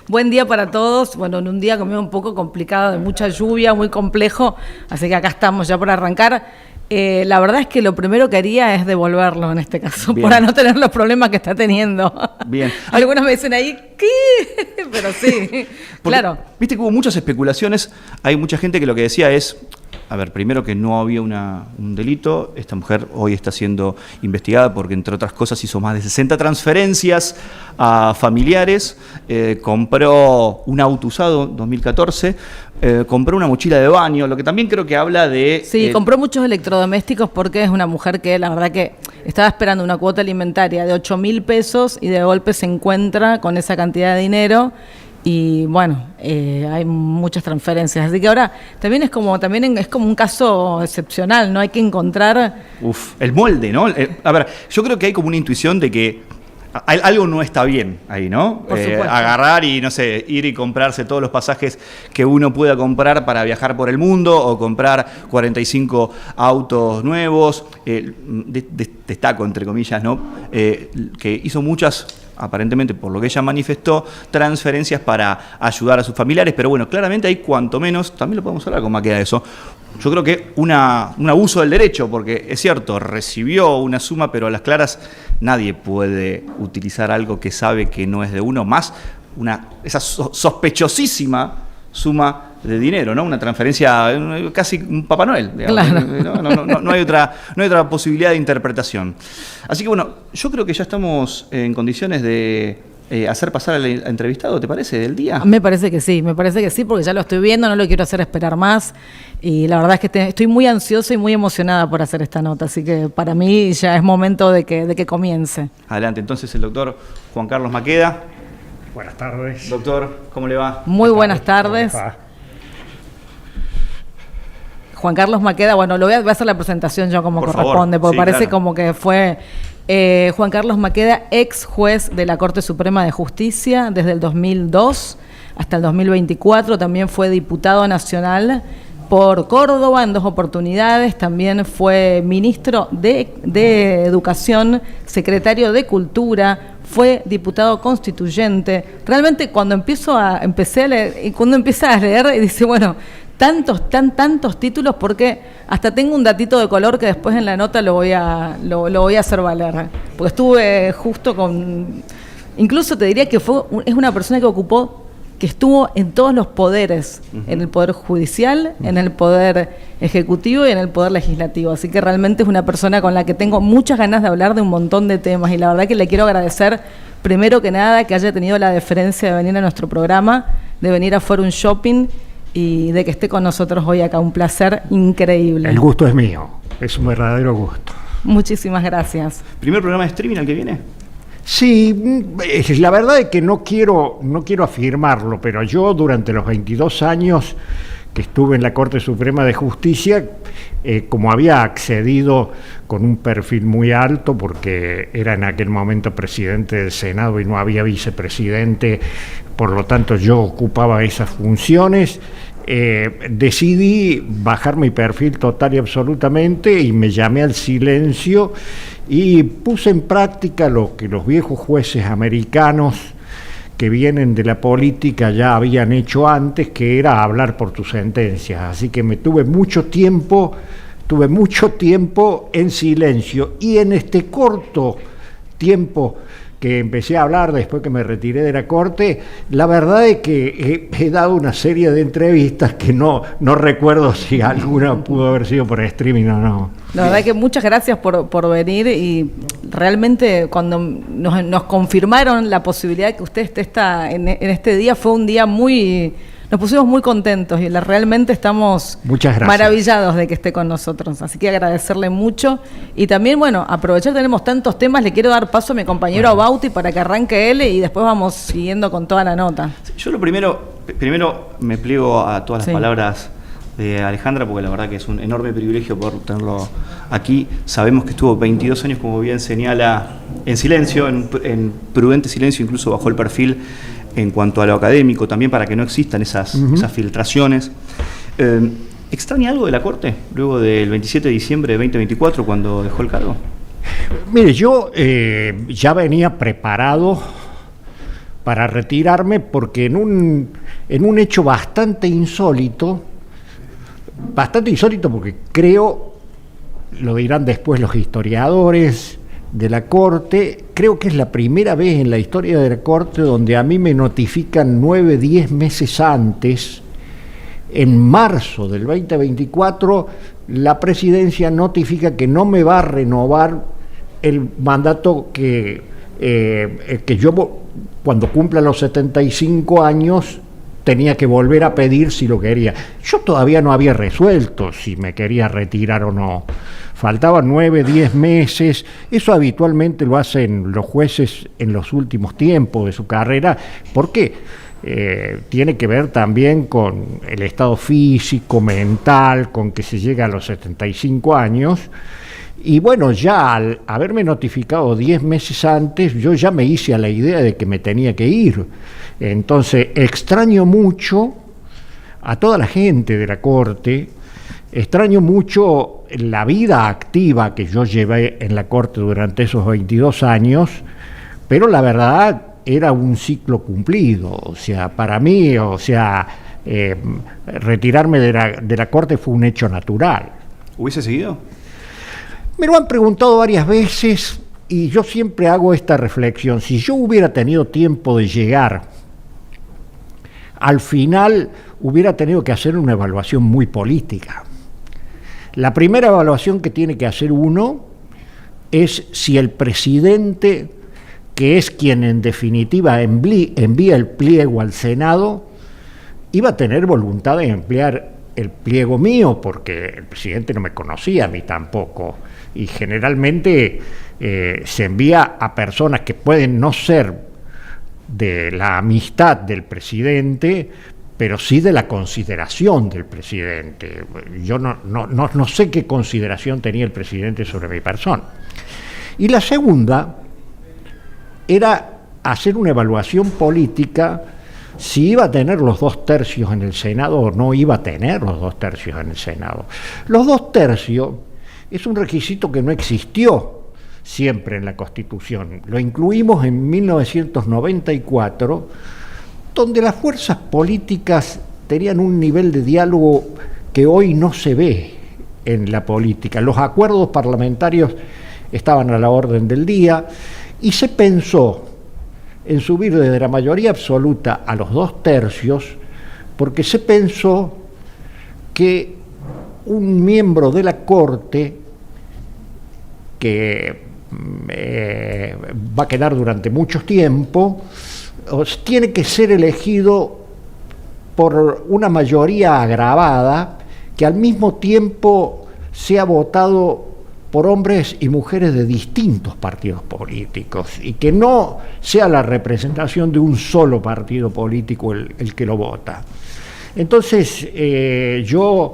Buen día para todos. Bueno, en un día conmigo un poco complicado, de mucha lluvia, muy complejo, así que acá estamos ya por arrancar. La verdad es que lo primero que haría es devolverlo en este caso, Bien. para no tener los problemas que está teniendo. Bien. Algunos me dicen ahí, ¿qué? Pero sí, Porque, claro. viste que hubo muchas especulaciones, hay mucha gente que lo que decía es, a ver, primero que no había un delito, esta mujer hoy está siendo investigada porque entre otras cosas hizo más de 60 transferencias a familiares, compró un auto usado en 2014, compró una mochila de baño, lo que también creo que habla de... Sí, compró muchos electrodomésticos porque es una mujer que la verdad que estaba esperando una cuota alimentaria de 8.000 pesos y de golpe se encuentra con esa cantidad de dinero. Y bueno, hay muchas transferencias. Así que ahora también es como un caso excepcional, ¿no? Hay que encontrar... el molde, ¿no? A ver, yo creo que hay como una intuición de que algo no está bien ahí, ¿no? Por supuesto. Agarrar y, no sé, ir y comprarse todos los pasajes que uno pueda comprar para viajar por el mundo o comprar 45 autos nuevos. Destaco, entre comillas, ¿no? Que hizo muchas, aparentemente, por lo que ella manifestó, transferencias para ayudar a sus familiares, pero bueno, claramente hay cuanto menos, también lo podemos hablar cómo queda eso, yo creo que un abuso del derecho, porque es cierto, recibió una suma, pero a las claras nadie puede utilizar algo que sabe que no es de uno, más esa sospechosísima suma de dinero, ¿no? Una transferencia, casi un Papá Noel, digamos. Claro. No hay otra posibilidad de interpretación. Así que bueno, yo creo que ya estamos en condiciones de hacer pasar al entrevistado, ¿te parece, del día? Me parece que sí, porque ya lo estoy viendo, no lo quiero hacer esperar más. Y la verdad es que estoy muy ansiosa y muy emocionada por hacer esta nota, así que para mí ya es momento de que comience. Adelante, entonces el doctor Juan Carlos Maqueda. Buenas tardes. Doctor, ¿cómo le va? Muy buenas tardes. Juan Carlos Maqueda, bueno, voy a hacer la presentación yo como Por corresponde, favor. porque Sí, parece claro. como que fue Juan Carlos Maqueda, ex juez de la Corte Suprema de Justicia desde el 2002 hasta el 2024, también fue diputado nacional por Córdoba en 2 oportunidades, también fue ministro de Educación, secretario de Cultura, fue diputado constituyente. Realmente cuando empecé a leer, y cuando empieza a leer y dice, bueno, tantos títulos, porque hasta tengo un datito de color que después en la nota lo voy a hacer valer, porque estuve justo con, incluso te diría que es una persona que estuvo en todos los poderes, en el Poder Judicial, en el Poder Ejecutivo y en el Poder Legislativo. Así que realmente es una persona con la que tengo muchas ganas de hablar de un montón de temas. Y la verdad que le quiero agradecer, primero que nada, que haya tenido la deferencia de venir a nuestro programa, de venir a Forum Shopping y de que esté con nosotros hoy acá. Un placer increíble. El gusto es mío, es un verdadero gusto. Muchísimas gracias. ¿Primer programa de streaming al que viene? Sí, la verdad es que no quiero afirmarlo, pero yo durante los 22 años que estuve en la Corte Suprema de Justicia, como había accedido con un perfil muy alto, porque era en aquel momento presidente del Senado y no había vicepresidente, por lo tanto yo ocupaba esas funciones, decidí bajar mi perfil total y absolutamente y me llamé al silencio y puse en práctica lo que los viejos jueces americanos que vienen de la política ya habían hecho antes, que era hablar por tus sentencias. Así que tuve mucho tiempo en silencio, y en este corto tiempo que empecé a hablar después que me retiré de la Corte, la verdad es que he dado una serie de entrevistas que no recuerdo si alguna pudo haber sido por streaming o no. La verdad que muchas gracias por venir, y realmente cuando nos confirmaron la posibilidad de que usted esté en este día, fue un día nos pusimos muy contentos y realmente estamos maravillados de que esté con nosotros. Así que agradecerle mucho. Y también, bueno, aprovechar, tenemos tantos temas, le quiero dar paso a mi compañero Bauti para que arranque él y después vamos siguiendo con toda la nota. Yo lo primero me pliego a todas las palabras de Alejandra, porque la verdad que es un enorme privilegio poder tenerlo aquí. Sabemos que estuvo 22 años, como bien señala, en silencio, en prudente silencio, incluso bajó el perfil en cuanto a lo académico, también para que no existan esas filtraciones. ¿Extraña algo de la Corte luego del 27 de diciembre de 2024, cuando dejó el cargo? Mire, yo ya venía preparado para retirarme, porque en un hecho bastante insólito porque creo, lo dirán después los historiadores de la Corte, creo que es la primera vez en la historia de la Corte donde a mí me notifican 9-10 meses antes, en marzo del 2024, la presidencia notifica que no me va a renovar el mandato que yo, cuando cumpla los 75 años, tenía que volver a pedir si lo quería. Yo todavía no había resuelto si me quería retirar o no. Faltaban 9-10 meses. Eso habitualmente lo hacen los jueces en los últimos tiempos de su carrera. ¿Por qué? Tiene que ver también con el estado físico, mental, con que se llega a los 75 años. Y bueno, ya al haberme notificado 10 meses antes, yo ya me hice a la idea de que me tenía que ir. Entonces, extraño mucho a toda la gente de la Corte, extraño mucho la vida activa que yo llevé en la Corte durante esos 22 años, pero la verdad era un ciclo cumplido. O sea, para mí, retirarme de la Corte fue un hecho natural. ¿Hubiese seguido? Me lo han preguntado varias veces y yo siempre hago esta reflexión. Si yo hubiera tenido tiempo de llegar, al final hubiera tenido que hacer una evaluación muy política. La primera evaluación que tiene que hacer uno es si el presidente, que es quien en definitiva envía el pliego al Senado, iba a tener voluntad de emplear el pliego mío, porque el presidente no me conocía, a mí tampoco. Y generalmente se envía a personas que pueden no ser de la amistad del presidente, pero sí de la consideración del presidente. Yo no sé qué consideración tenía el presidente sobre mi persona. Y la segunda era hacer una evaluación política si iba a tener los 2/3 en el Senado o no iba a tener los 2/3 en el Senado. Los 2/3 es un requisito que no existió siempre en la Constitución. Lo incluimos en 1994, donde las fuerzas políticas tenían un nivel de diálogo que hoy no se ve en la política. Los acuerdos parlamentarios estaban a la orden del día y se pensó en subir desde la mayoría absoluta a los 2/3, porque se pensó que un miembro de la Corte que va a quedar durante mucho tiempo tiene que ser elegido por una mayoría agravada que al mismo tiempo sea votado por hombres y mujeres de distintos partidos políticos y que no sea la representación de un solo partido político el que lo vota. Entonces yo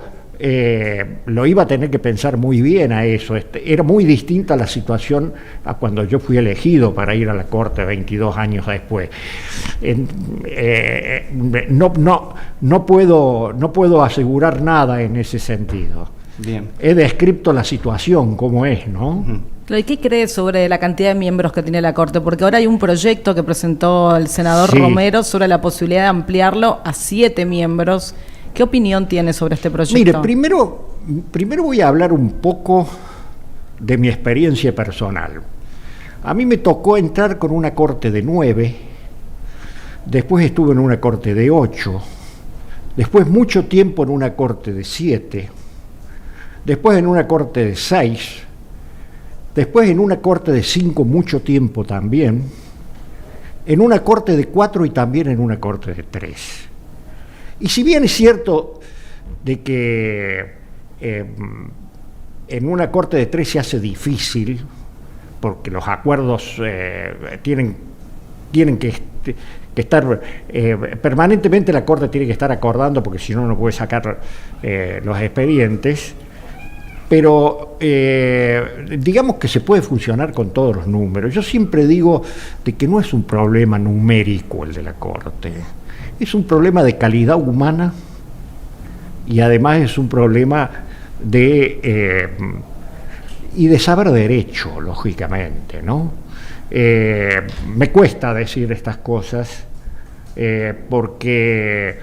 lo iba a tener que pensar muy bien a eso. Era muy distinta la situación a cuando yo fui elegido para ir a la Corte 22 años después. No puedo asegurar nada en ese sentido. Bien. He descrito la situación como es, ¿no? ¿Y qué crees sobre la cantidad de miembros que tiene la Corte? Porque ahora hay un proyecto que presentó el senador Romero sobre la posibilidad de ampliarlo a 7 miembros. ¿Qué opinión tiene sobre este proyecto? Mire, primero voy a hablar un poco de mi experiencia personal. A mí me tocó entrar con una Corte de 9, después estuve en una Corte de 8, después mucho tiempo en una Corte de 7, después en una Corte de 6, después en una Corte de 5 mucho tiempo también, en una Corte de 4 y también en una Corte de 3. Y si bien es cierto de que en una Corte de 3 se hace difícil, porque los acuerdos tienen que estar permanentemente, la Corte tiene que estar acordando, porque si no, no puede sacar los expedientes, pero digamos que se puede funcionar con todos los números. Yo siempre digo de que no es un problema numérico el de la Corte. Es un problema de calidad humana y además es un problema de saber derecho, lógicamente, ¿no? Me cuesta decir estas cosas porque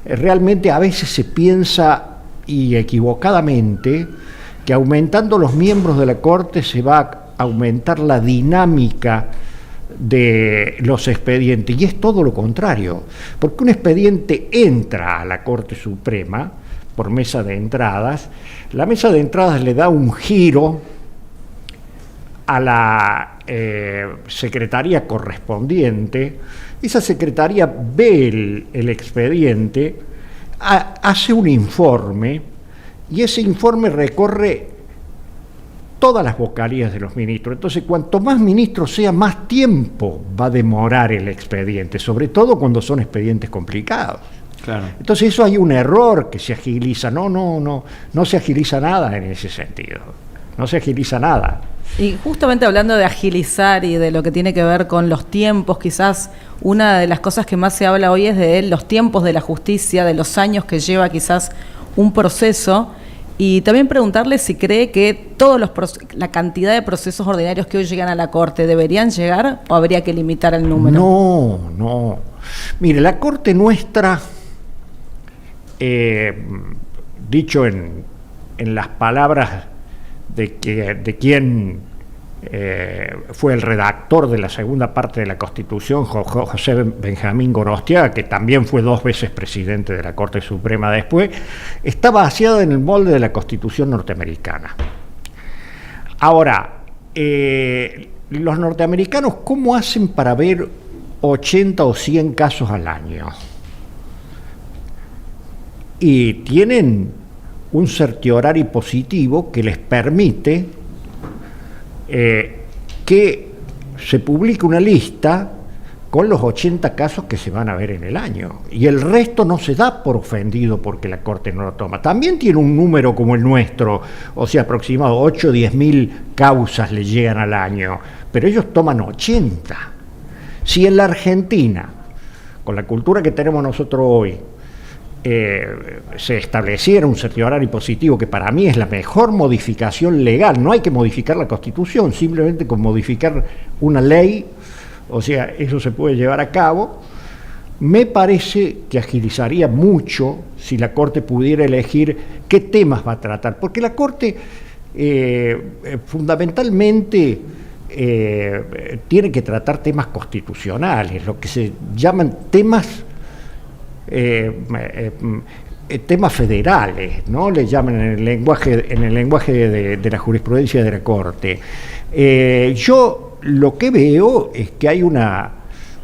realmente a veces se piensa, y equivocadamente, que aumentando los miembros de la Corte se va a aumentar la dinámica de los expedientes, y es todo lo contrario, porque un expediente entra a la Corte Suprema por mesa de entradas, la mesa de entradas le da un giro a la secretaría correspondiente, esa secretaría ve el expediente, hace un informe, y ese informe recorre todas las vocalías de los ministros. Entonces, cuanto más ministros sea, más tiempo va a demorar el expediente, sobre todo cuando son expedientes complicados. Claro. Entonces, eso hay un error que se agiliza. No se agiliza nada en ese sentido. No se agiliza nada. Y justamente hablando de agilizar y de lo que tiene que ver con los tiempos, quizás una de las cosas que más se habla hoy es de los tiempos de la justicia, de los años que lleva quizás un proceso, y también preguntarle si cree que la cantidad de procesos ordinarios que hoy llegan a la Corte deberían llegar o habría que limitar el número. No. Mire, la Corte nuestra, dicho en las palabras de quien fue el redactor de la segunda parte de la Constitución, José Benjamín Gorostiaga, que también fue 2 veces presidente de la Corte Suprema después, está basada en el molde de la Constitución norteamericana. Ahora, los norteamericanos, ¿cómo hacen para ver 80 o 100 casos al año? Y tienen un certiorari positivo que les permite que se publique una lista con los 80 casos que se van a ver en el año, y el resto no se da por ofendido porque la Corte no lo toma. También tiene un número como el nuestro, o sea, aproximado 8 o 10 mil causas le llegan al año, pero ellos toman 80. Si en la Argentina, con la cultura que tenemos nosotros hoy, se estableciera un certiorari positivo, que para mí es la mejor modificación legal, no hay que modificar la Constitución, simplemente con modificar una ley, o sea, eso se puede llevar a cabo, me parece que agilizaría mucho si la Corte pudiera elegir qué temas va a tratar, porque la Corte fundamentalmente tiene que tratar temas constitucionales, lo que se llaman temas federales, ¿no? Le llaman en el lenguaje de la jurisprudencia de la Corte. Yo lo que veo es que hay una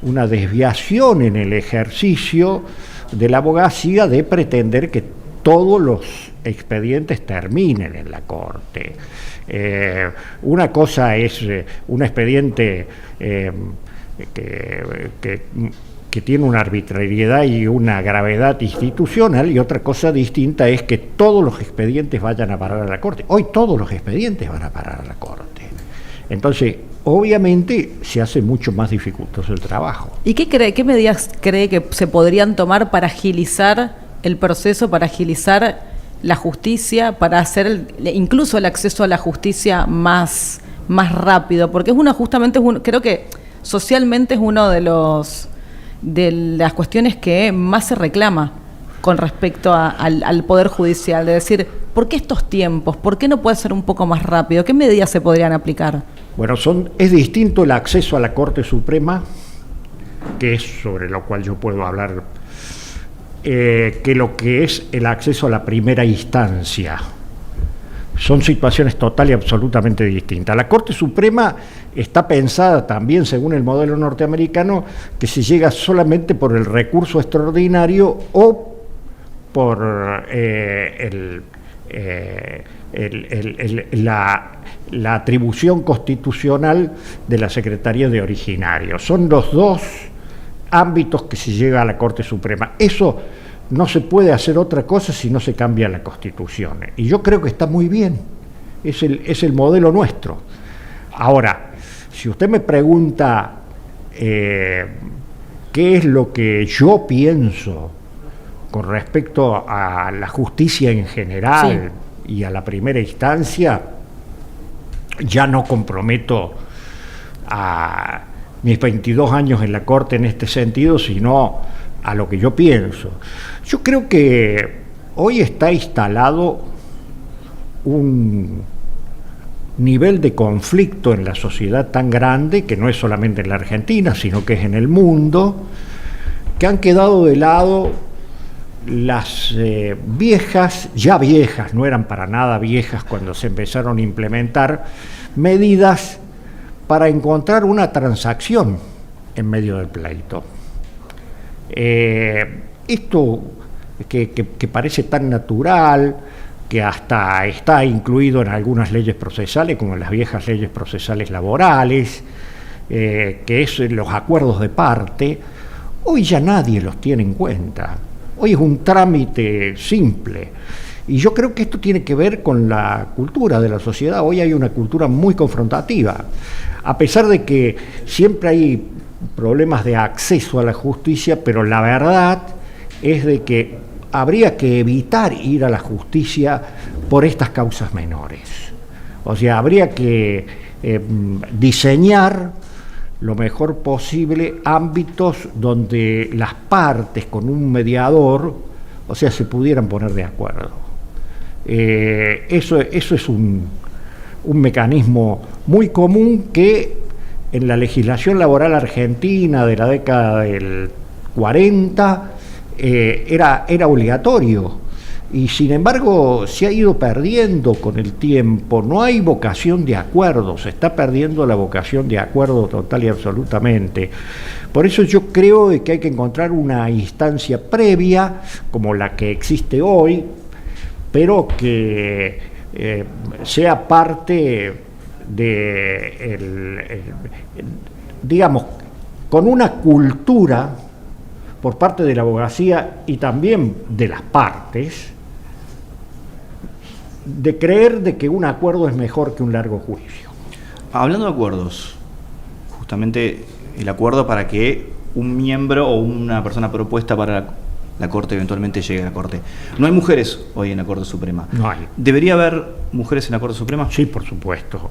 desviación en el ejercicio de la abogacía de pretender que todos los expedientes terminen en la Corte. Una cosa es un expediente que tiene una arbitrariedad y una gravedad institucional, y otra cosa distinta es que todos los expedientes vayan a parar a la Corte. Hoy todos los expedientes van a parar a la Corte. Entonces, obviamente, se hace mucho más dificultoso el trabajo. ¿Y qué medidas cree que se podrían tomar para agilizar el proceso, para agilizar la justicia, para hacer incluso el acceso a la justicia más rápido? Porque creo que socialmente es uno de las cuestiones que más se reclama con respecto al Poder Judicial, de decir, ¿por qué estos tiempos? ¿Por qué no puede ser un poco más rápido? ¿Qué medidas se podrían aplicar? Bueno, es distinto el acceso a la Corte Suprema, que es sobre lo cual yo puedo hablar, que lo que es el acceso a la primera instancia. Son situaciones total y absolutamente distintas. La Corte Suprema está pensada también, según el modelo norteamericano, que se llega solamente por el recurso extraordinario o por la atribución constitucional de la Secretaría de Originarios. Son los 2 ámbitos que se llega a la Corte Suprema. Eso no se puede hacer otra cosa si no se cambia la Constitución. Y yo creo que está muy bien. Es el modelo nuestro. Ahora, si usted me pregunta qué es lo que yo pienso con respecto a la justicia en general, sí, y a la primera instancia, ya no comprometo a mis 22 años en la Corte en este sentido, sino a lo que yo pienso. Yo creo que hoy está instalado un nivel de conflicto en la sociedad tan grande, que no es solamente en la Argentina, sino que es en el mundo, que han quedado de lado las viejas, no eran para nada viejas cuando se empezaron a implementar medidas para encontrar una transacción en medio del pleito. Esto que parece tan natural, que hasta está incluido en algunas leyes procesales, como en las viejas leyes procesales laborales, que es los acuerdos de parte, hoy ya nadie los tiene en cuenta. Hoy es un trámite simple. Y yo creo que esto tiene que ver con la cultura de la sociedad. Hoy hay una cultura muy confrontativa. A pesar de que siempre hay problemas de acceso a la justicia, pero la verdad es de que habría que evitar ir a la justicia por estas causas menores. O sea, habría que diseñar lo mejor posible ámbitos donde las partes con un mediador, o sea, se pudieran poner de acuerdo. Eso es un mecanismo muy común que en la legislación laboral argentina de la década del 40 era obligatorio, y sin embargo se ha ido perdiendo con el tiempo. No hay vocación de acuerdo, se está perdiendo la vocación de acuerdo total y absolutamente. Por eso yo creo que hay que encontrar una instancia previa como la que existe hoy, pero que sea parte de, digamos, con una cultura por parte de la abogacía y también de las partes, de creer de que un acuerdo es mejor que un largo juicio. Hablando de acuerdos, justamente el acuerdo para que un miembro o una persona propuesta para la Corte eventualmente llegue a la Corte. No hay mujeres hoy en la Corte Suprema. No hay. ¿Debería haber mujeres en la Corte Suprema? Sí, por supuesto.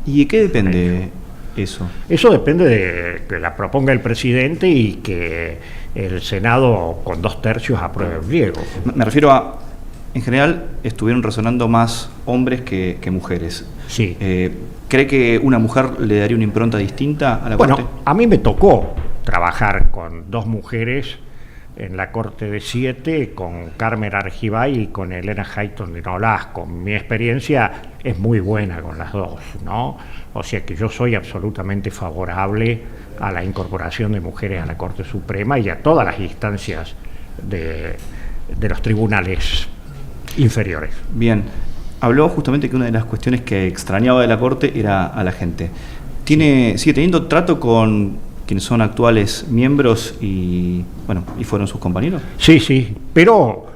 ¿Y de qué depende eso? Eso depende de que la proponga el presidente y que el Senado con 2/3 apruebe el pliego. Me refiero a, en general, estuvieron resonando más hombres que mujeres. Sí. ¿Cree que una mujer le daría una impronta distinta a la Corte? Bueno, a mí me tocó trabajar con 2 mujeres en la Corte de 7, con Carmen Argibay y con Elena Hayton de Nolasco. Mi experiencia es muy buena con las 2, ¿no? O sea que yo soy absolutamente favorable a la incorporación de mujeres a la Corte Suprema y a todas las instancias de los tribunales inferiores. Bien, habló justamente que una de las cuestiones que extrañaba de la Corte era a la gente. ¿Sigue teniendo trato con quienes son actuales miembros y fueron sus compañeros? Sí, pero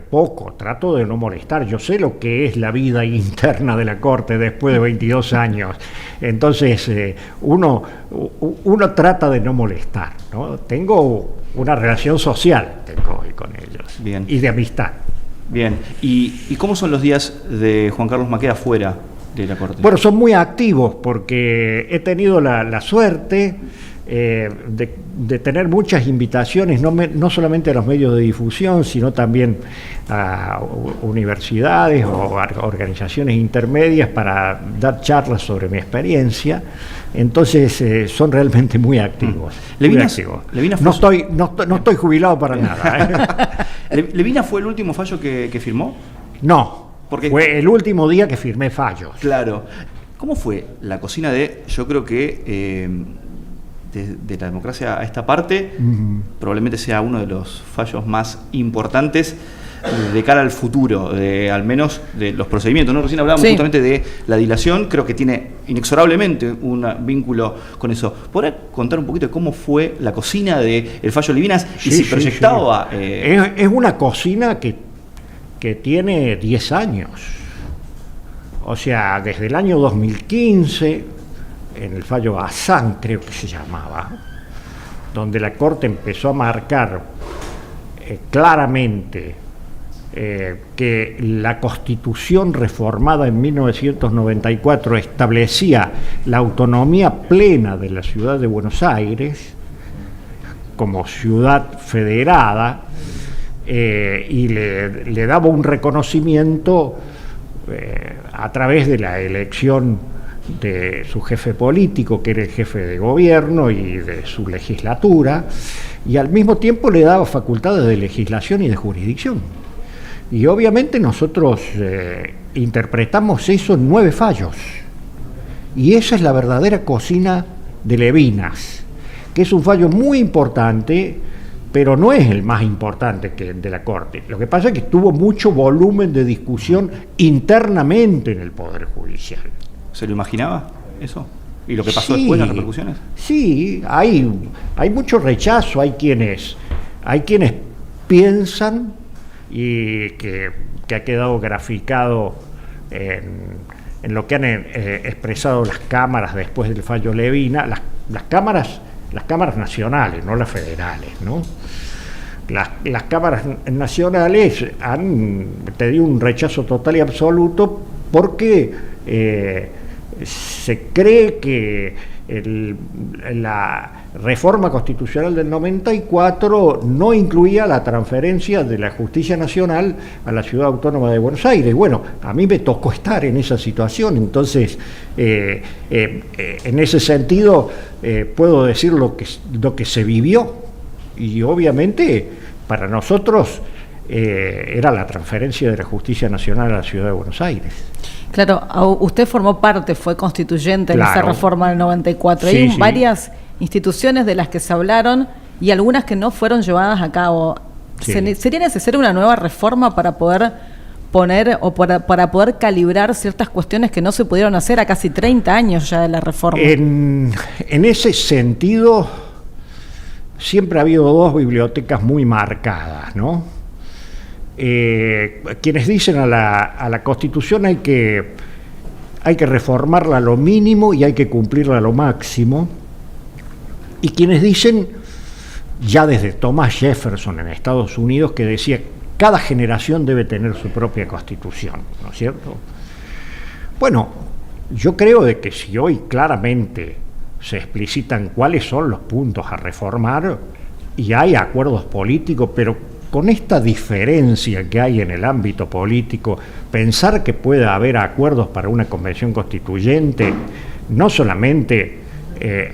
poco, trato de no molestar. Yo sé lo que es la vida interna de la Corte después de 22 años. Entonces, uno trata de no molestar, ¿no? Tengo una relación social hoy con ellos. Bien. Y de amistad. Bien. ¿Y cómo son los días de Juan Carlos Maqueda fuera de la Corte? Bueno, son muy activos porque he tenido la suerte de tener muchas invitaciones, no solamente a los medios de difusión, sino también a universidades o a organizaciones intermedias para dar charlas sobre mi experiencia. Entonces son realmente muy activos. No estoy jubilado para nada. ¿Levina fue el último fallo que firmó? No, porque fue el último día que firmé fallos. Claro. ¿Cómo fue la cocina yo creo que de la democracia a esta parte, probablemente sea uno de los fallos más importantes de cara al futuro, al menos de los procedimientos, ¿no? Recién hablábamos justamente de la dilación, creo que tiene inexorablemente un vínculo con eso. ¿Podrá contar un poquito de cómo fue la cocina del fallo Levinas y si proyectaba? Es una cocina que tiene 10 años. O sea, desde el año 2015... en el fallo Bazán, creo que se llamaba, donde la Corte empezó a marcar claramente que la Constitución reformada en 1994 establecía la autonomía plena de la ciudad de Buenos Aires como ciudad federada, y le daba un reconocimiento a través de la elección de su jefe político, que era el jefe de gobierno, y de su legislatura, y al mismo tiempo le daba facultades de legislación y de jurisdicción. Y obviamente nosotros interpretamos eso en 9 fallos, y esa es la verdadera cocina de Levinas, que es un fallo muy importante, pero no es el más importante que el de la Corte. Lo que pasa es que tuvo mucho volumen de discusión internamente en el Poder Judicial. ¿Se lo imaginaba eso? ¿Y lo que pasó después, las repercusiones? Sí, hay mucho rechazo, hay quienes piensan, y que ha quedado graficado en lo que han expresado las cámaras después del fallo Levina, las cámaras nacionales, no las federales, ¿no? Las cámaras nacionales han tenido un rechazo total y absoluto porque se cree que la reforma constitucional del 94 no incluía la transferencia de la justicia nacional a la Ciudad Autónoma de Buenos Aires. Bueno, a mí me tocó estar en esa situación, entonces en ese sentido puedo decir lo que se vivió, y obviamente para nosotros era la transferencia de la justicia nacional a la Ciudad de Buenos Aires. Claro, usted formó parte, fue constituyente en esa reforma del 94. Sí, Hay sí. varias instituciones de las que se hablaron y algunas que no fueron llevadas a cabo. Sí. ¿Sería necesaria una nueva reforma para poder poner o para poder calibrar ciertas cuestiones que no se pudieron hacer a casi 30 años ya de la reforma? En ese sentido, siempre ha habido 2 bibliotecas muy marcadas, ¿no? Quienes dicen a la Constitución hay que reformarla a lo mínimo y hay que cumplirla a lo máximo, y quienes dicen, ya desde Thomas Jefferson en Estados Unidos, que decía cada generación debe tener su propia Constitución, ¿no es cierto? Bueno, yo creo de que si hoy claramente se explicitan cuáles son los puntos a reformar y hay acuerdos políticos, pero con esta diferencia que hay en el ámbito político, pensar que pueda haber acuerdos para una convención constituyente, no solamente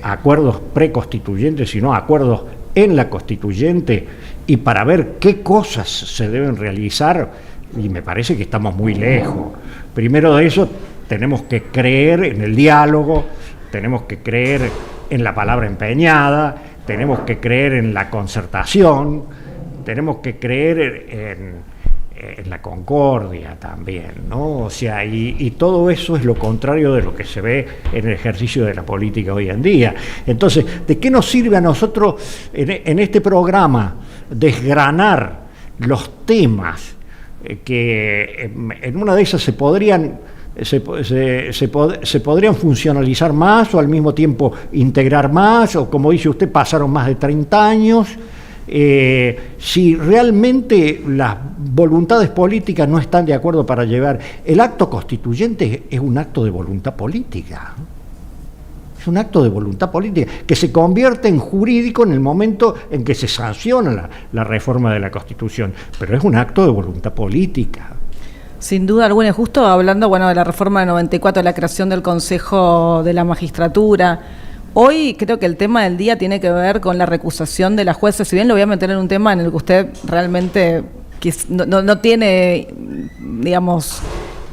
acuerdos preconstituyentes, sino acuerdos en la constituyente, y para ver qué cosas se deben realizar, y me parece que estamos muy lejos. Primero de eso, tenemos que creer en el diálogo, tenemos que creer en la palabra empeñada, tenemos que creer en la concertación, tenemos que creer en la concordia también, ¿no? O sea, y todo eso es lo contrario de lo que se ve en el ejercicio de la política hoy en día. Entonces, ¿de qué nos sirve a nosotros en este programa desgranar los temas que en una de esas se podrían funcionalizar más, o al mismo tiempo integrar más, o como dice usted, pasaron más de 30 años? Si realmente las voluntades políticas no están de acuerdo para llevar, el acto constituyente es un acto de voluntad política. Es un acto de voluntad política que se convierte en jurídico en el momento en que se sanciona la reforma de la Constitución, pero es un acto de voluntad política. Sin duda alguna, justo hablando de la reforma del 94, la creación del Consejo de la Magistratura. Hoy creo que el tema del día tiene que ver con la recusación de la jueza. Si bien lo voy a meter en un tema en el que usted realmente no tiene, digamos,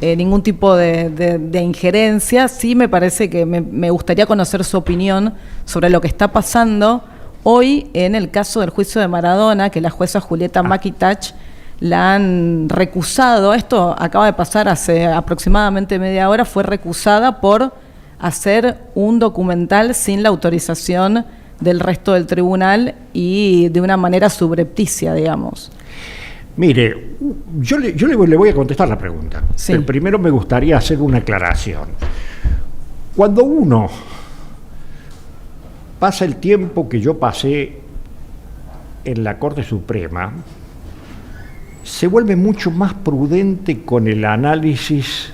ningún tipo de injerencia, sí me parece que me gustaría conocer su opinión sobre lo que está pasando hoy en el caso del juicio de Maradona, que la jueza Julieta Makitach la han recusado. Esto acaba de pasar hace aproximadamente media hora. Fue recusada por hacer un documental sin la autorización del resto del tribunal y de una manera subrepticia, digamos. Mire, yo le voy a contestar la pregunta. Sí. Pero primero me gustaría hacer una aclaración. Cuando uno pasa el tiempo que yo pasé en la Corte Suprema, se vuelve mucho más prudente con el análisis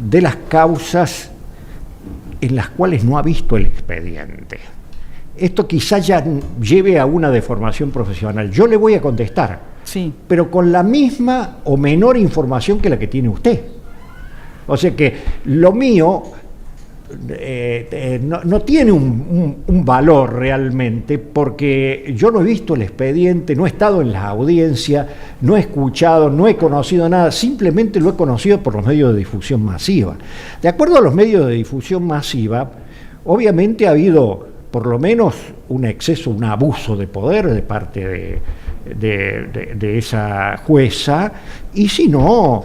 de las causas en las cuales no ha visto el expediente. Esto quizá ya lleve a una deformación profesional. Yo le voy a contestar, Sí. pero con la misma o menor información que la que tiene usted. O sea que lo mío no tiene un valor realmente, porque yo no he visto el expediente, no he estado en la audiencia, no he escuchado, no he conocido nada, simplemente lo he conocido por los medios de difusión masiva. De acuerdo a los medios de difusión masiva, obviamente ha habido por lo menos un exceso, un abuso de poder de parte de esa jueza, y si no,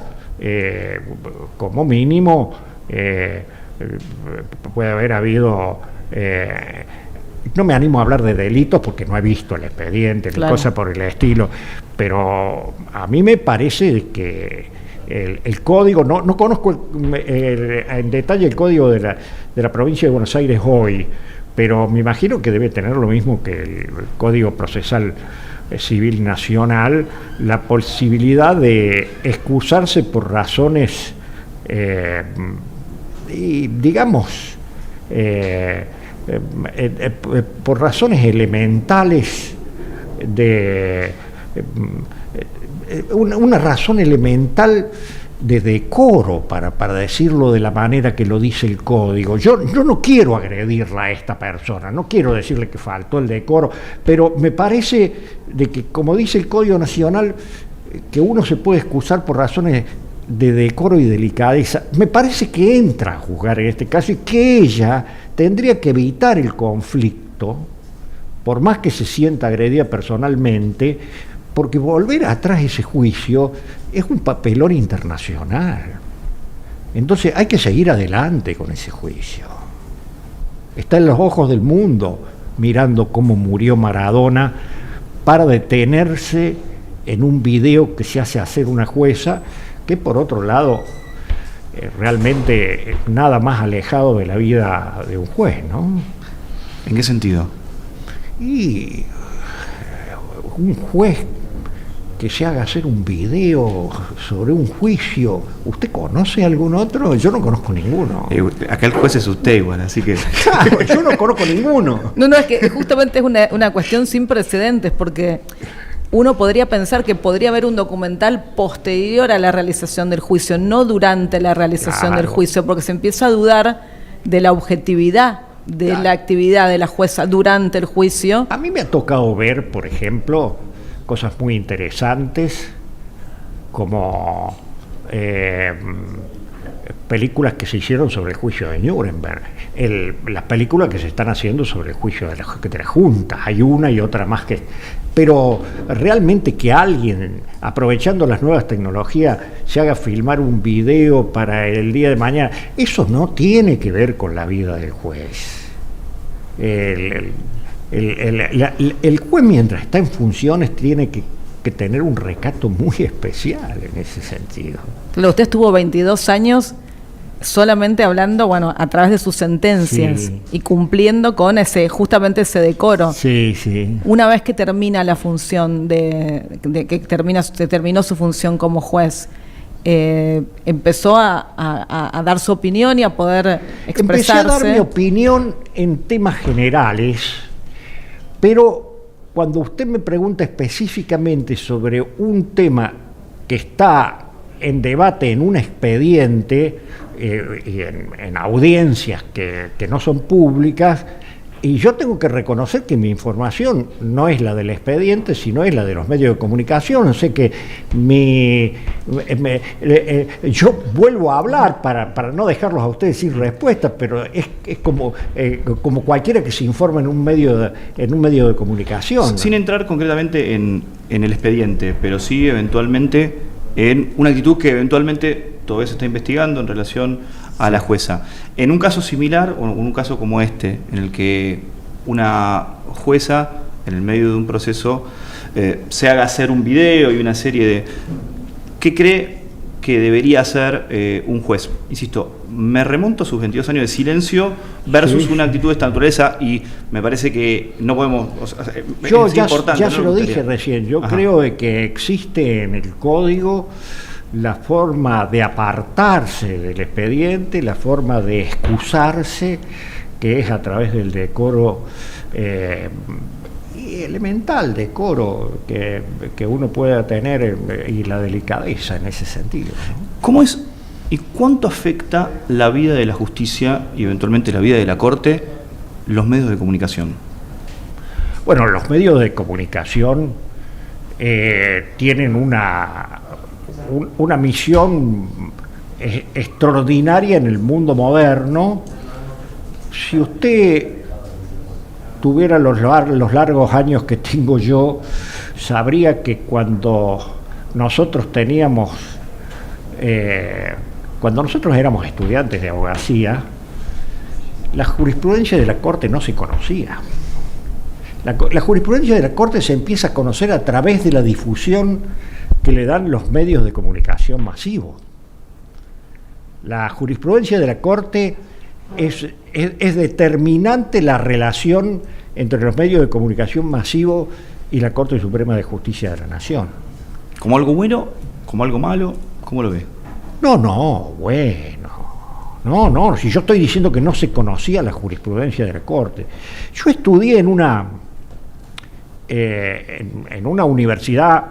como mínimo, puede haber habido, no me animo a hablar de delitos porque no he visto el expediente, ni cosas por el estilo, pero a mí me parece que el código, no conozco en detalle el código de la provincia de Buenos Aires hoy, pero me imagino que debe tener lo mismo que el Código Procesal Civil Nacional, la posibilidad de excusarse por razones, digamos, por razones elementales, una razón elemental de decoro, para decirlo de la manera que lo dice el código. Yo no quiero agredirla a esta persona, no quiero decirle que faltó el decoro, pero me parece de que, como dice el Código Nacional, que uno se puede excusar por razones de decoro y delicadeza. Me parece que entra a juzgar en este caso y que ella tendría que evitar el conflicto, por más que se sienta agredida personalmente, porque volver atrás ese juicio es un papelón internacional. Entonces hay que seguir adelante con ese juicio. Está en los ojos del mundo mirando cómo murió Maradona, para detenerse en un video que se hace hacer una jueza, que por otro lado realmente nada más alejado de la vida de un juez, ¿no? ¿En qué sentido? Y un juez que se haga hacer un video sobre un juicio. ¿Usted conoce algún otro? Yo no conozco ninguno. Acá el juez es usted igual, así que... Claro, yo no conozco ninguno. No, es que justamente es una cuestión sin precedentes, porque uno podría pensar que podría haber un documental posterior a la realización del juicio, no durante la realización del juicio, porque se empieza a dudar de la objetividad de la actividad de la jueza durante el juicio. A mí me ha tocado ver, por ejemplo, cosas muy interesantes, como películas que se hicieron sobre el juicio de Nuremberg, las películas que se están haciendo sobre el juicio de la Junta, hay una y otra más que... Pero realmente que alguien, aprovechando las nuevas tecnologías, se haga filmar un video para el día de mañana, eso no tiene que ver con la vida del juez. El juez, mientras está en funciones, tiene que tener un recato muy especial en ese sentido. Usted estuvo 22 años solamente hablando, a través de sus sentencias, sí, y cumpliendo con justamente ese decoro. Sí, sí. Una vez que termina la función se terminó su función como juez, empezó a dar su opinión y a poder expresarse. Empecé a dar mi opinión en temas generales, pero cuando usted me pregunta específicamente sobre un tema que está en debate en un expediente y en audiencias que no son públicas, y yo tengo que reconocer que mi información no es la del expediente, sino es la de los medios de comunicación. O sea que yo vuelvo a hablar para no dejarlos a ustedes sin respuesta, pero es como cualquiera que se informa en un medio de comunicación. Sin entrar concretamente en el expediente, pero sí eventualmente en una actitud que eventualmente todavía se está investigando en relación a la jueza. En un caso similar, o en un caso como este, en el que una jueza, en el medio de un proceso, se haga hacer un video y una serie de... ¿Qué cree que debería hacer un juez? Insisto, me remonto a sus 22 años de silencio versus una actitud de esta naturaleza, y me parece que no podemos... Yo es ya importante, se lo dije recién, yo creo de que existe en el código la forma de apartarse del expediente, la forma de excusarse, que es a través del decoro elemental decoro que uno pueda tener y la delicadeza en ese sentido, ¿no? ¿Cómo es y cuánto afecta la vida de la justicia y eventualmente la vida de la Corte los medios de comunicación? Bueno, los medios de comunicación tienen una misión extraordinaria en el mundo moderno. Si usted tuviera los largos años que tengo yo, sabría que cuando nosotros éramos estudiantes de abogacía, la jurisprudencia de la Corte no se conocía. La jurisprudencia de la Corte se empieza a conocer a través de la difusión que le dan los medios de comunicación masivos. La jurisprudencia de la Corte es determinante la relación entre los medios de comunicación masivos y la Corte Suprema de Justicia de la Nación. ¿Como algo bueno? ¿Como algo malo? ¿Cómo lo ve? No, si yo estoy diciendo que no se conocía la jurisprudencia de la Corte. Yo estudié en una universidad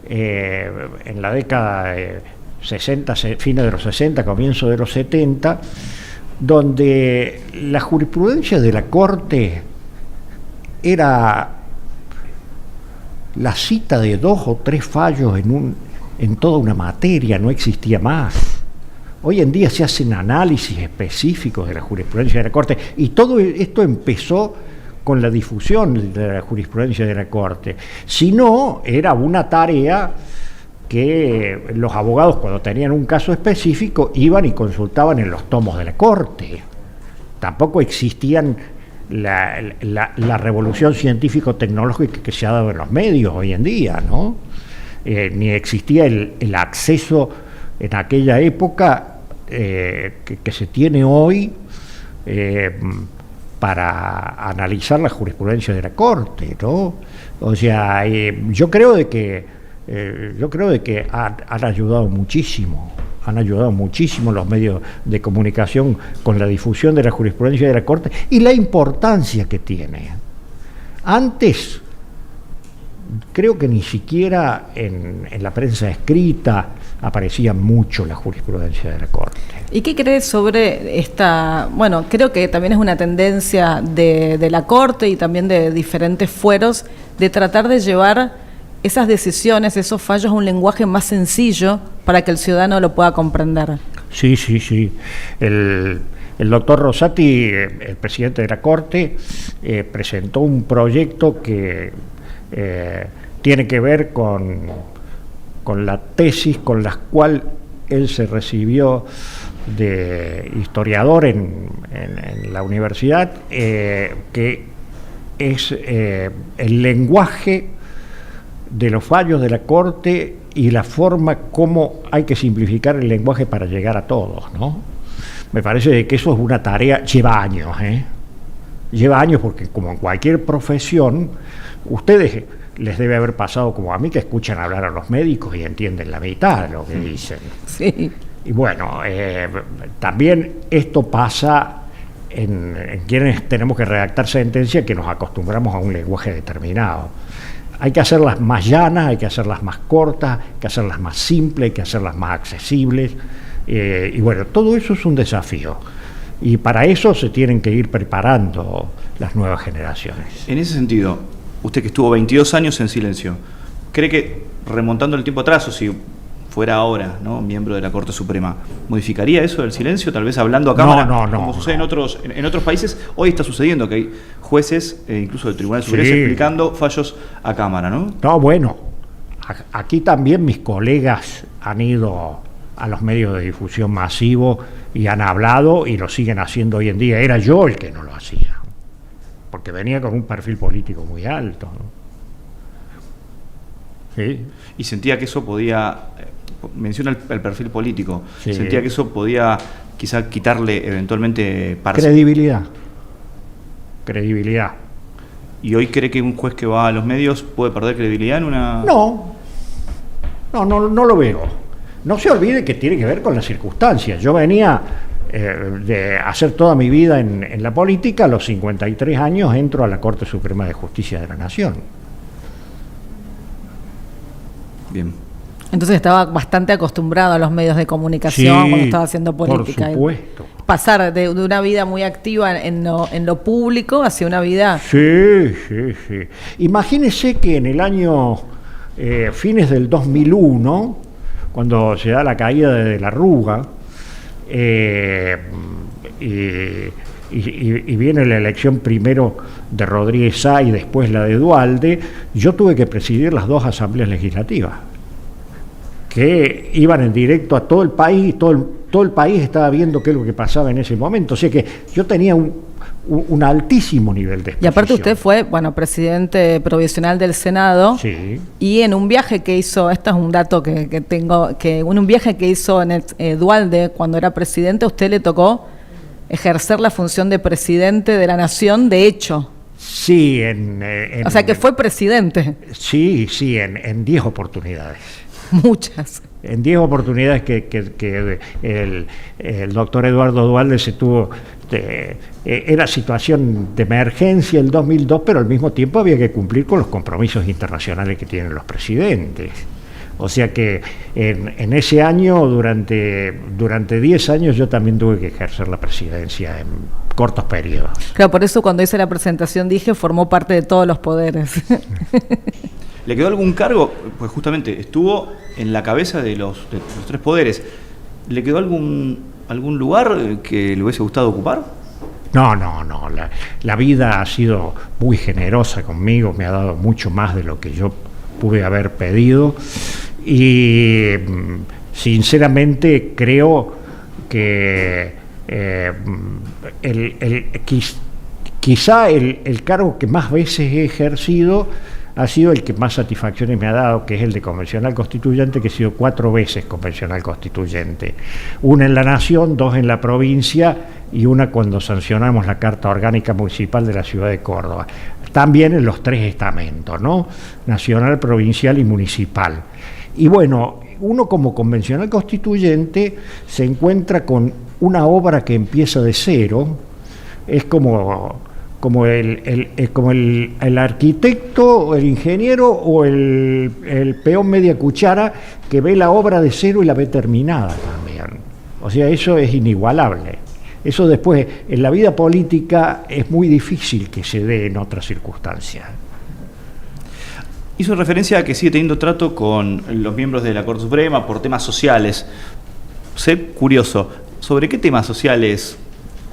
en la década de 60, fines de los 60, comienzo de los 70, donde la jurisprudencia de la Corte era la cita de 2 o 3 fallos en toda una materia, no existía más. Hoy en día se hacen análisis específicos de la jurisprudencia de la Corte, y todo esto empezó con la difusión de la jurisprudencia de la Corte. Si no, era una tarea que los abogados, cuando tenían un caso específico, iban y consultaban en los tomos de la Corte. Tampoco existían la revolución científico-tecnológica que se ha dado en los medios hoy en día, ¿no? Ni existía el acceso en aquella época que se tiene hoy para analizar la jurisprudencia de la Corte, ¿no? O sea, yo creo de que han ayudado muchísimo los medios de comunicación con la difusión de la jurisprudencia de la Corte y la importancia que tiene. Antes, creo que ni siquiera en la prensa escrita aparecía mucho la jurisprudencia de la Corte. ¿Y qué crees sobre esta? Bueno, creo que también es una tendencia de la Corte y también de diferentes fueros de tratar de llevar esas decisiones, esos fallos a un lenguaje más sencillo para que el ciudadano lo pueda comprender. Sí. El doctor Rosati, el presidente de la Corte, presentó un proyecto que tiene que ver con la tesis con la cual él se recibió de historiador en la universidad, que es el lenguaje de los fallos de la Corte y la forma como hay que simplificar el lenguaje para llegar a todos, ¿no? Me parece que eso es una tarea, lleva años, Lleva años porque, como en cualquier profesión, ustedes les debe haber pasado como a mí, que escuchan hablar a los médicos y entienden la mitad de lo que dicen. Sí. Y bueno, también esto pasa en quienes tenemos que redactar sentencias, que nos acostumbramos a un lenguaje determinado. Hay que hacerlas más llanas, hay que hacerlas más cortas, hay que hacerlas más simples, hay que hacerlas más accesibles. Y bueno, todo eso es un desafío. Y para eso se tienen que ir preparando las nuevas generaciones. En ese sentido, usted que estuvo 22 años en silencio, ¿cree que remontando el tiempo atrás, o si fuera ahora, ¿no?, miembro de la Corte Suprema, modificaría eso del silencio, tal vez hablando a cámara? No. Como sucede en otros países. Hoy está sucediendo que hay jueces, incluso del Tribunal Superior, explicando fallos a cámara, ¿no? No, bueno, aquí también mis colegas han ido a los medios de difusión masivo y han hablado, y lo siguen haciendo hoy en día. Era yo el que no lo hacía, porque venía con un perfil político muy alto, ¿no? Sí. Y sentía que eso podía menciona el perfil político. Sí. Sentía que eso podía quizá quitarle eventualmente Credibilidad. ¿Y hoy cree que un juez que va a los medios puede perder credibilidad en una...? No lo veo. No se olvide que tiene que ver con las circunstancias. Yo venía de hacer toda mi vida en la política. A los 53 años entro a la Corte Suprema de Justicia de la Nación. Bien. Entonces estaba bastante acostumbrado a los medios de comunicación Sí, cuando estaba haciendo política. por supuesto. Pasar de una vida muy activa en lo público hacia una vida... Sí. Imagínese que en el año fines del 2001, cuando se da la caída de la Rúa, y viene la elección primero de Rodríguez Sá y después la de Duhalde, yo tuve que presidir las dos asambleas legislativas, que iban en directo a todo el país, todo el país estaba viendo qué es lo que pasaba en ese momento, o sea que yo tenía un altísimo nivel de exposición. Y aparte usted fue, presidente provisional del Senado. Sí. Y en un viaje que hizo, esto es un dato que tengo, que en un viaje que hizo en Duhalde cuando era presidente, a usted le tocó ejercer la función de presidente de la Nación, de hecho. Sí, o sea que fue presidente. Sí, en 10 oportunidades. Muchas. En 10 oportunidades que el doctor Eduardo Duhalde se tuvo... era situación de emergencia el 2002, pero al mismo tiempo había que cumplir con los compromisos internacionales que tienen los presidentes. O sea que en ese año, durante 10 años, yo también tuve que ejercer la presidencia en cortos periodos. Claro, por eso cuando hice la presentación dije, formó parte de todos los poderes. ¿Le quedó algún cargo? Pues justamente estuvo en la cabeza de los tres poderes. ¿Le quedó algún lugar que le hubiese gustado ocupar? No. La vida ha sido muy generosa conmigo, me ha dado mucho más de lo que yo pude haber pedido y sinceramente creo que quizá el cargo que más veces he ejercido ha sido el que más satisfacciones me ha dado, que es el de convencional constituyente, que he sido 4 veces convencional constituyente. Una en la Nación, 2 en la provincia y una cuando sancionamos la Carta Orgánica Municipal de la Ciudad de Córdoba. También en los 3 estamentos, ¿no? Nacional, provincial y municipal. Y bueno, uno como convencional constituyente se encuentra con una obra que empieza de cero, es como el arquitecto, el ingeniero o el peón media cuchara que ve la obra de cero y la ve terminada también. O sea, eso es inigualable. Eso después, en la vida política, es muy difícil que se dé en otras circunstancias. Hizo referencia a que sigue teniendo trato con los miembros de la Corte Suprema por temas sociales. Sé curioso, ¿sobre qué temas sociales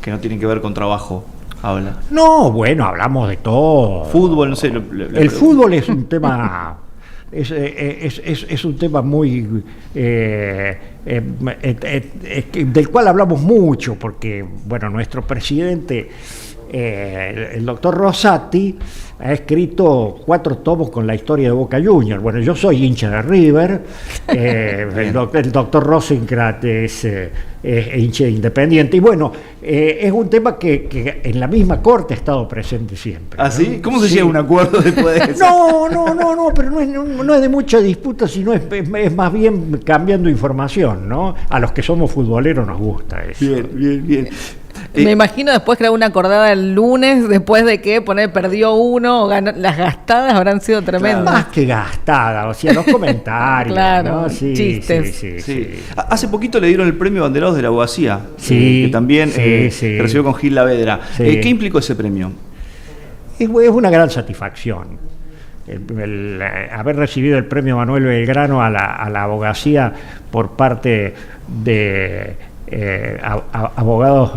que no tienen que ver con trabajo habla? No, bueno, hablamos de todo. Fútbol, no sé. El fútbol es un tema... Es un tema muy del cual hablamos mucho, porque bueno, nuestro presidente, el doctor Rosati, ha escrito 4 tomos con la historia de Boca Juniors. Bueno, yo soy hincha de River, el doctor Rosenkranz es hincha de Independiente, y bueno, es un tema que en la misma corte ha estado presente siempre. ¿Ah, sí? ¿Cómo se llega a un acuerdo después de eso? No, pero no es de mucha disputa, sino es más bien cambiando información, ¿no? A los que somos futboleros nos gusta eso. Bien. Me imagino después que era una acordada el lunes, después de que perdió uno, las gastadas habrán sido tremendas. Más que gastadas, o sea, los comentarios. Claro, ¿no? Sí, chistes. Sí. Hace poquito le dieron el premio Banderados de la Abogacía, sí, que también recibió con Gil Lavedra. Sí. ¿Qué implicó ese premio? Es una gran satisfacción. El haber recibido el premio Manuel Belgrano a la abogacía por parte de abogados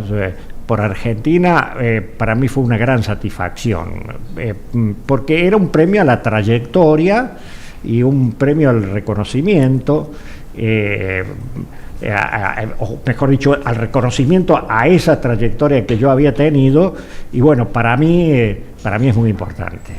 por Argentina, para mí fue una gran satisfacción, porque era un premio a la trayectoria y un premio al reconocimiento, o mejor dicho, al reconocimiento a esa trayectoria que yo había tenido, y bueno, para mí es muy importante.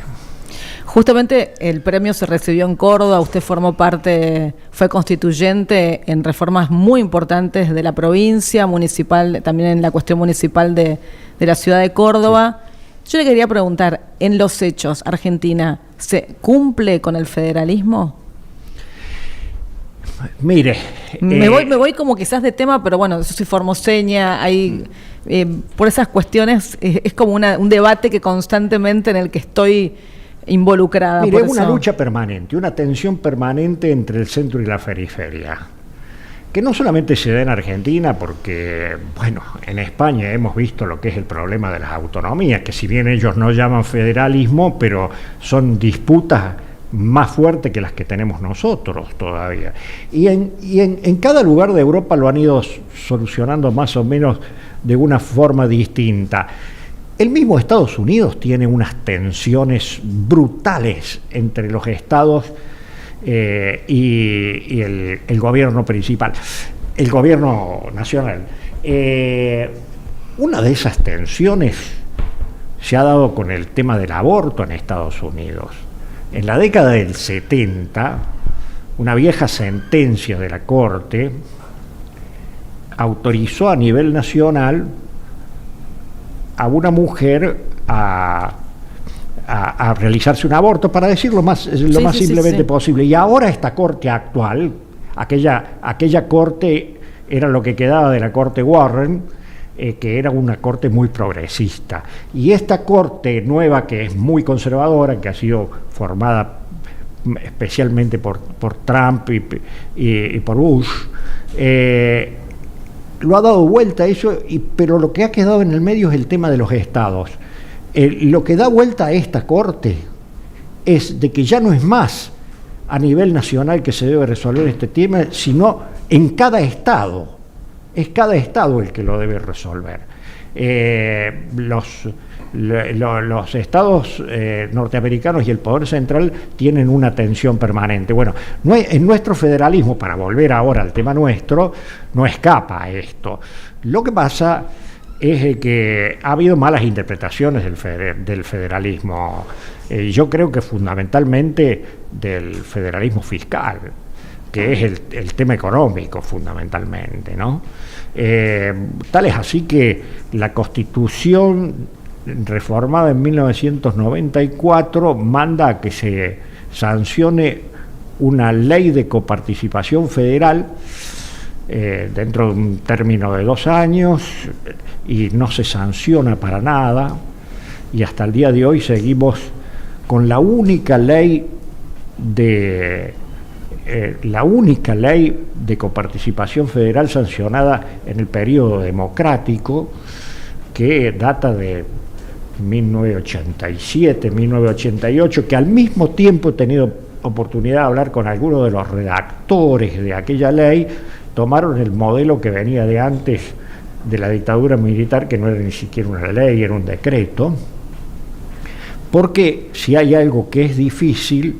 Justamente el premio se recibió en Córdoba, usted formó parte, fue constituyente en reformas muy importantes de la provincia, municipal, también en la cuestión municipal de la ciudad de Córdoba. Sí. Yo le quería preguntar, en los hechos, ¿Argentina se cumple con el federalismo? Mire, me voy como quizás de tema, pero bueno, eso sí formoseña, hay por esas cuestiones es como un debate que constantemente en el que estoy involucrada. Mire, es una lucha permanente, una tensión permanente entre el centro y la periferia, que no solamente se da en Argentina, porque, bueno, en España hemos visto lo que es el problema de las autonomías, que si bien ellos no llaman federalismo, pero son disputas más fuertes que las que tenemos nosotros todavía. Y en cada lugar de Europa lo han ido solucionando más o menos de una forma distinta. El mismo Estados Unidos tiene unas tensiones brutales entre los estados y el gobierno principal, el gobierno nacional. Una de esas tensiones se ha dado con el tema del aborto en Estados Unidos. En la década del 70, una vieja sentencia de la Corte autorizó a nivel nacional a una mujer a realizarse un aborto, para decirlo más simplemente posible. Y ahora esta Corte actual, aquella Corte era lo que quedaba de la Corte Warren, que era una Corte muy progresista. Y esta Corte nueva, que es muy conservadora, que ha sido formada especialmente por Trump y por Bush, lo ha dado vuelta a eso, pero lo que ha quedado en el medio es el tema de los estados. Lo que da vuelta a esta Corte es de que ya no es más a nivel nacional que se debe resolver este tema, sino en cada estado. Es cada estado el que lo debe resolver. Los estados norteamericanos y el Poder Central tienen una tensión permanente. Bueno, en nuestro federalismo, para volver ahora al tema nuestro, no escapa a esto. Lo que pasa es que ha habido malas interpretaciones del federalismo. Yo creo que fundamentalmente del federalismo fiscal, que es el tema económico fundamentalmente, ¿no? Tal es así que la Constitución reformada en 1994 manda a que se sancione una ley de coparticipación federal dentro de un término de 2 años, y no se sanciona para nada, y hasta el día de hoy seguimos con la única ley de coparticipación federal sancionada en el periodo democrático, que data de 1987, 1988, que al mismo tiempo he tenido oportunidad de hablar con algunos de los redactores de aquella ley. Tomaron el modelo que venía de antes de la dictadura militar, que no era ni siquiera una ley, era un decreto, porque si hay algo que es difícil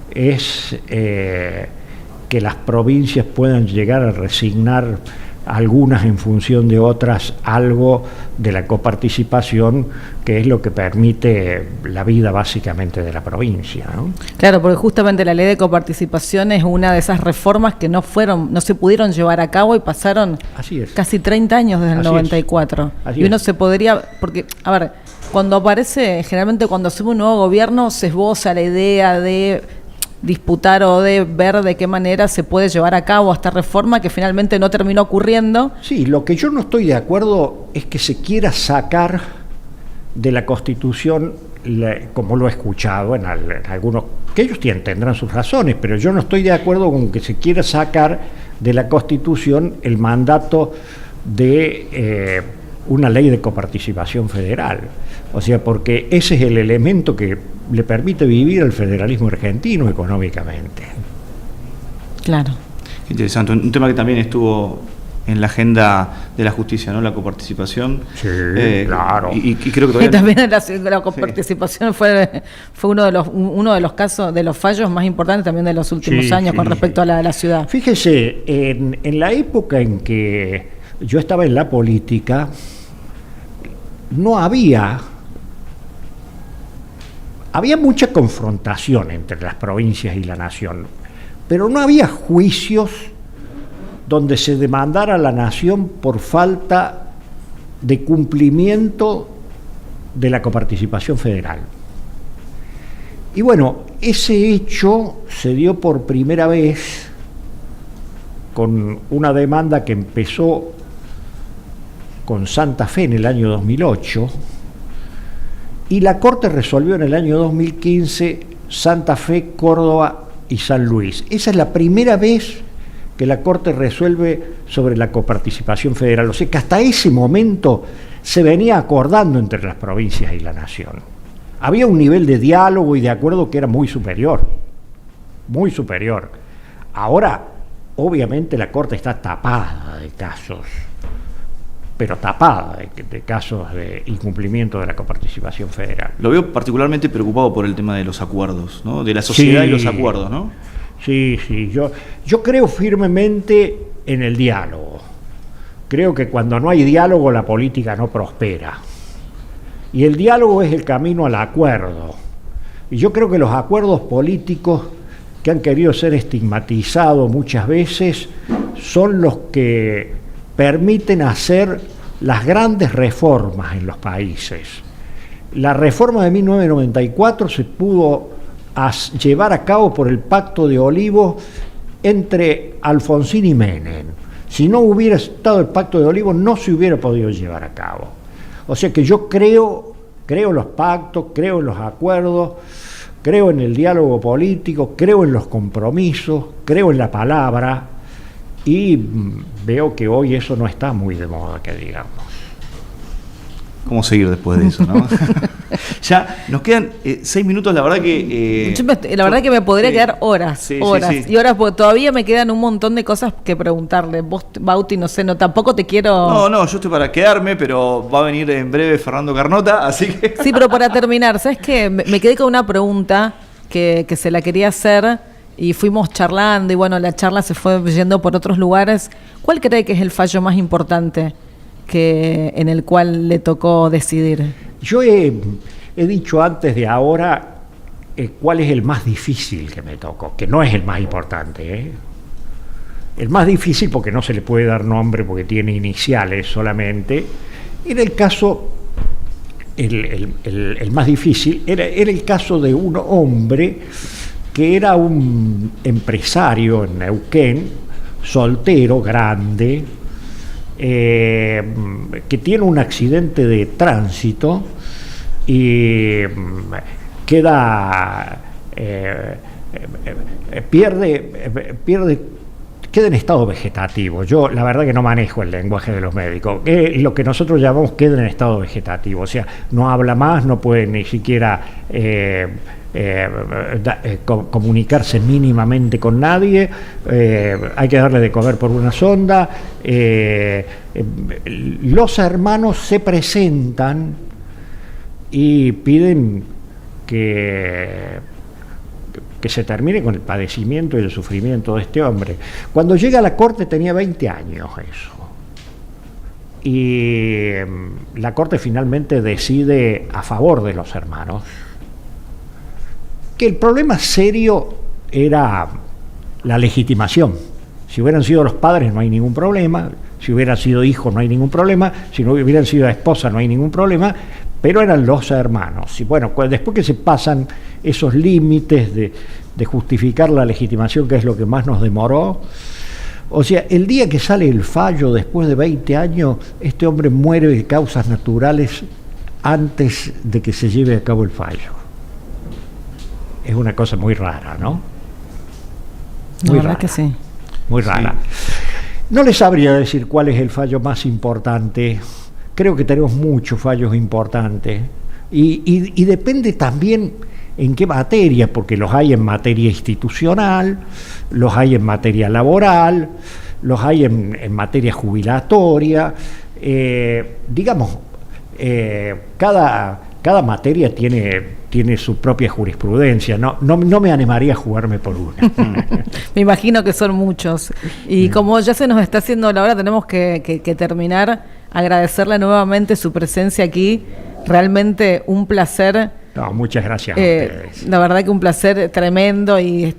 es que las provincias puedan llegar a resignar, algunas en función de otras, algo de la coparticipación, que es lo que permite la vida básicamente de la provincia, ¿no? Claro, porque justamente la ley de coparticipación es una de esas reformas que no se pudieron llevar a cabo y pasaron casi 30 años desde el 94. Y uno se podría, porque, a ver, generalmente cuando asume un nuevo gobierno se esboza la idea de disputar o de ver de qué manera se puede llevar a cabo esta reforma, que finalmente no terminó ocurriendo. Sí, lo que yo no estoy de acuerdo es que se quiera sacar de la Constitución, como lo he escuchado en algunos, que ellos tendrán sus razones, pero yo no estoy de acuerdo con que se quiera sacar de la Constitución el mandato de una ley de coparticipación federal. O sea, porque ese es el elemento que le permite vivir al federalismo argentino económicamente. Claro. Qué interesante. Un tema que también estuvo en la agenda de la justicia, ¿no? La coparticipación. Sí, claro. Y creo que todavía... Y también la coparticipación fue uno de los casos, de los fallos más importantes también de los últimos años con respecto a la ciudad. Fíjese, en la época en que yo estaba en la política, no había había mucha confrontación entre las provincias y la nación, pero no había juicios donde se demandara a la nación por falta de cumplimiento de la coparticipación federal. Y bueno, ese hecho se dio por primera vez con una demanda que empezó con Santa Fe en el año 2008, y la Corte resolvió en el año 2015 Santa Fe, Córdoba y San Luis. Esa es la primera vez que la Corte resuelve sobre la coparticipación federal. O sea que hasta ese momento se venía acordando entre las provincias y la nación. Había un nivel de diálogo y de acuerdo que era muy superior, muy superior. Ahora, obviamente la Corte está tapada de casos, pero tapada de casos de incumplimiento de la coparticipación federal. Lo veo particularmente preocupado por el tema de los acuerdos, ¿no? De la sociedad Sí, y los acuerdos, ¿no? Sí, yo creo firmemente en el diálogo. Creo que cuando no hay diálogo la política no prospera. Y el diálogo es el camino al acuerdo. Y yo creo que los acuerdos políticos que han querido ser estigmatizados muchas veces son los que permiten hacer las grandes reformas en los países. La reforma de 1994 se pudo llevar a cabo por el Pacto de Olivos entre Alfonsín y Menem. Si no hubiera estado el Pacto de Olivos no se hubiera podido llevar a cabo. O sea que yo creo en los pactos, creo en los acuerdos, creo en el diálogo político, creo en los compromisos, creo en la palabra, y veo que hoy eso no está muy de moda, que digamos. ¿Cómo seguir después de eso, no? Ya nos quedan 6 minutos, la verdad que... la verdad que me podría quedar horas y horas, porque todavía me quedan un montón de cosas que preguntarle. Vos, Bauti, no sé, tampoco te quiero... No, yo estoy para quedarme, pero va a venir en breve Fernando Carnota, así que... Sí, pero para terminar, ¿sabes qué? Me quedé con una pregunta que se la quería hacer y fuimos charlando y bueno, la charla se fue yendo por otros lugares. ¿Cuál cree que es el fallo más importante en el cual le tocó decidir? Yo he dicho antes de ahora cuál es el más difícil que me tocó, que no es el más importante. El más difícil porque no se le puede dar nombre porque tiene iniciales solamente. En el caso, el más difícil era el caso de un hombre que era un empresario en Neuquén, soltero, grande, que tiene un accidente de tránsito y queda queda en estado vegetativo. Yo la verdad que no manejo el lenguaje de los médicos. Lo que nosotros llamamos queda en estado vegetativo, o sea, no habla más, no puede ni siquiera comunicarse mínimamente con nadie, hay que darle de comer por una sonda. Los hermanos se presentan y piden que se termine con el padecimiento y el sufrimiento de este hombre. Cuando llega a la Corte tenía 20 años eso. Y la Corte finalmente decide a favor de los hermanos. Que el problema serio era la legitimación. Si hubieran sido los padres no hay ningún problema, si hubieran sido hijos no hay ningún problema, si no hubieran sido esposa no hay ningún problema, pero eran los hermanos. Y bueno, después que se pasan esos límites de justificar la legitimación, que es lo que más nos demoró, o sea, el día que sale el fallo, después de 20 años, este hombre muere de causas naturales antes de que se lleve a cabo el fallo. Es una cosa muy rara, ¿no? La verdad que sí. Muy rara. Sí. No les sabría decir cuál es el fallo más importante. Creo que tenemos muchos fallos importantes. Y depende también en qué materia, porque los hay en materia institucional, los hay en materia laboral, los hay en materia jubilatoria. Cada materia tiene su propia jurisprudencia. No me animaría a jugarme por una. Me imagino que son muchos. Y como ya se nos está haciendo la hora, tenemos que terminar. Agradecerle nuevamente su presencia aquí. Realmente un placer No, muchas gracias a ustedes. La verdad que un placer tremendo y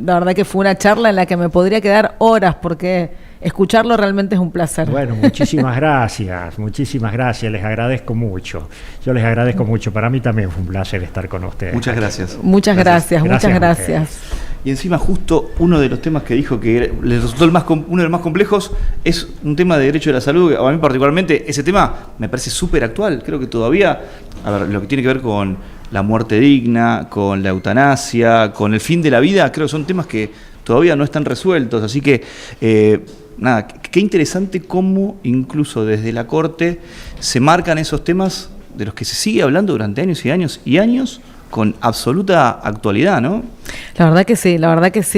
la verdad que fue una charla en la que me podría quedar horas porque escucharlo realmente es un placer. Bueno, muchísimas gracias, les agradezco mucho. Yo les agradezco mucho, para mí también fue un placer estar con ustedes. Muchas gracias. Muchas gracias. Y encima justo uno de los temas que dijo que le resultó uno de los más complejos es un tema de derecho de la salud. A mí particularmente ese tema me parece súper actual. Creo que todavía, a ver, lo que tiene que ver con la muerte digna, con la eutanasia, con el fin de la vida, creo que son temas que todavía no están resueltos. Así que, nada, qué interesante cómo incluso desde la Corte se marcan esos temas de los que se sigue hablando durante años y años y años, con absoluta actualidad, ¿no? La verdad que sí,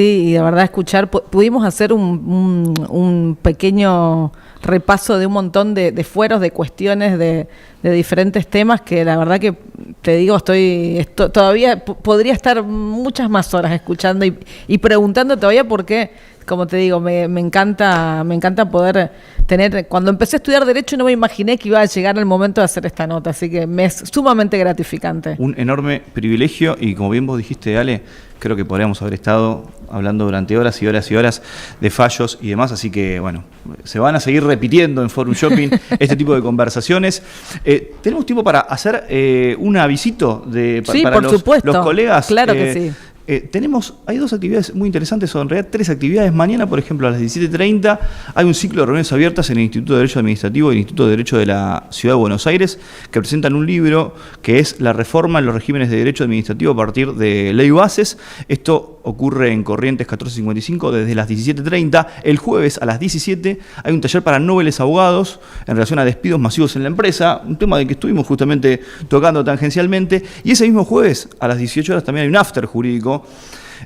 y de verdad escuchar, pudimos hacer un pequeño repaso de un montón de fueros, de cuestiones, de diferentes temas que la verdad que, te digo, todavía podría estar muchas más horas escuchando y preguntando todavía porque, como te digo, me encanta poder tener. Cuando empecé a estudiar Derecho no me imaginé que iba a llegar el momento de hacer esta nota, así que me es sumamente gratificante. Un enorme privilegio y como bien vos dijiste, Ale, creo que podríamos haber estado hablando durante horas y horas y horas de fallos y demás, así que bueno, se van a seguir repitiendo en Forum Shopping este tipo de conversaciones. ¿Tenemos tiempo para hacer un avisito sí, para por supuesto. los colegas? Claro que sí. Hay dos actividades muy interesantes, o en realidad tres actividades. Mañana, por ejemplo, a las 17:30 hay un ciclo de reuniones abiertas en el Instituto de Derecho Administrativo y el Instituto de Derecho de la Ciudad de Buenos Aires, que presentan un libro que es La reforma en los regímenes de derecho administrativo a partir de ley bases. Esto ocurre en Corrientes 1455 desde las 17:30. El jueves a las 17 hay un taller para nobles abogados en relación a despidos masivos en la empresa, un tema del que estuvimos justamente tocando tangencialmente. Y ese mismo jueves a las 18 horas también hay un after jurídico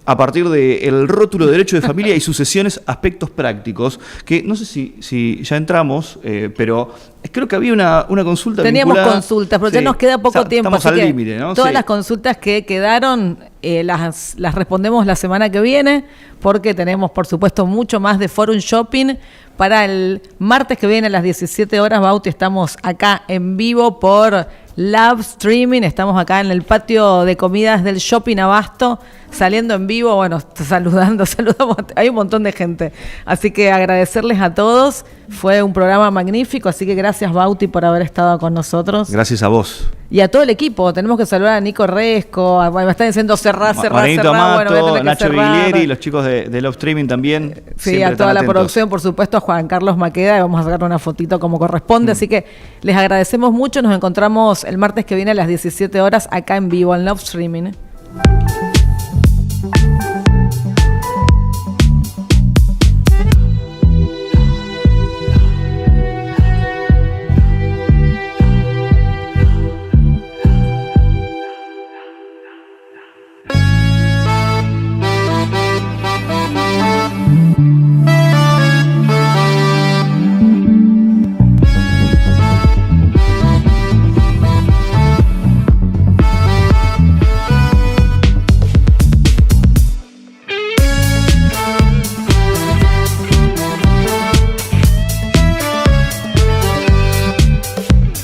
a partir del rótulo de derecho de familia y sucesiones, aspectos prácticos, que no sé si ya entramos, pero creo que había una consulta. Teníamos consultas, pero sí, ya nos queda poco tiempo. Estamos al límite, ¿no? Todas las consultas que quedaron las respondemos la semana que viene, porque tenemos, por supuesto, mucho más de Forum Shopping. Para el martes que viene a las 17 horas, Bauti, estamos acá en vivo por live streaming. Estamos acá en el patio de comidas del Shopping Abasto, saliendo en vivo, bueno, saludamos, hay un montón de gente. Así que agradecerles a todos. Fue un programa magnífico, así que gracias, Bauti, por haber estado con nosotros. Gracias a vos. Y a todo el equipo. Tenemos que saludar a Nico Resco, me están diciendo cerrar. Marinito Amato, bueno, voy a Nacho cerrar. Viglieri, los chicos de Love Streaming también. Sí, a toda la producción, por supuesto, a Juan Carlos Maqueda, y vamos a sacar una fotito como corresponde. Así que les agradecemos mucho. Nos encontramos el martes que viene a las 17 horas acá en vivo en Love Streaming.